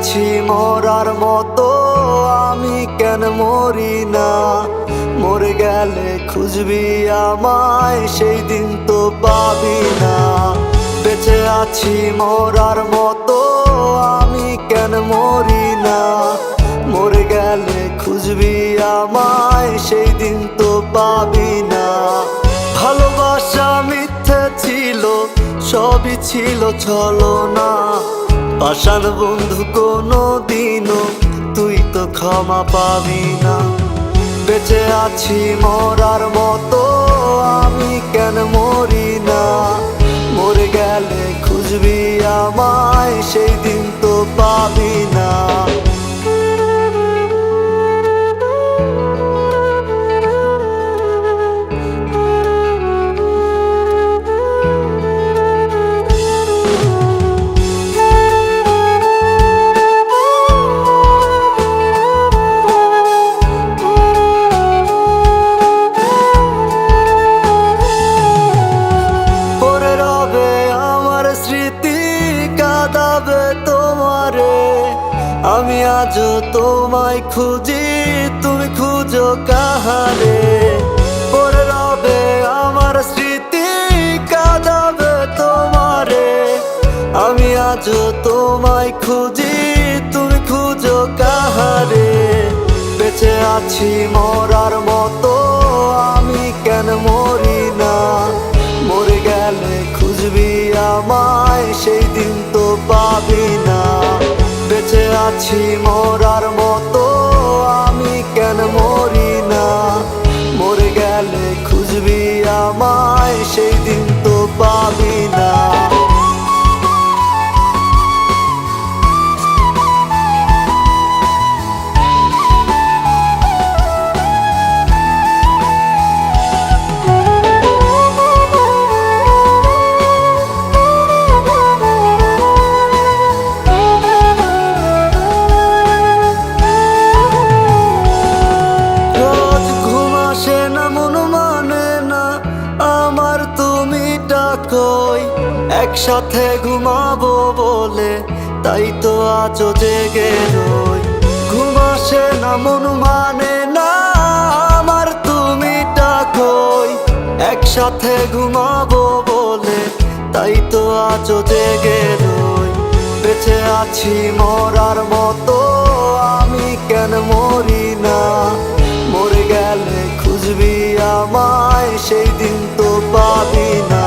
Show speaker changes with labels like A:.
A: আছি মরার মতো, আমি কেন মরি না? মরে গেলে খুঁজবি আমায়, সেই দিন তো পাবি না। বেঁচে আছি মরার মতো, আমি কেন মরি না? মরে গেলে খুঁজবি আমায়, সেই দিন তো পাবি না। ভালোবাসা মিথ্যে ছিল, সবই ছিল ছলনা। পাষাণ বন্ধু কোনো দিনও তুই তো ক্ষমা পাবি না। বেঁচে আছি মরার মতো, আমি কেন মরি না? মরে গেলে খুঁজবি আমায়, সেই দিন তো পাবি না। আমি আজও তোমায় খুঁজি, তুমি খুঁজো কাহারে? পড়ে রবে আমার স্মৃতি, কাঁদাবে তোমারে। আমি আজও তোমায় খুঁজি, তুমি খুঁজো কাহারে? বেঁচে আছি মরার মতো, আমি কেন মরি না? মরে গেলে খুঁজবি আমায়, সেই দিন তো পাবি না। বেঁচে আছি মরার মতো, আমি কেন মরি না? মরে গেলে খুঁজবি আমায়, সেই দিন তো পাবি না। একসাথে ঘুমাবো বলে তাই তো আজও জেগে রই। ঘুম আসে না, মন মানে না আমার, তুমি ডাকোই। একসাথে ঘুমাবো বলে তাই তো আজও জেগে রই। বেঁচে আছি মরার মতো, আমি কেন মরি না? মরে গেলে খুঁজবি আমায়, সেই দিন তো পাবি না।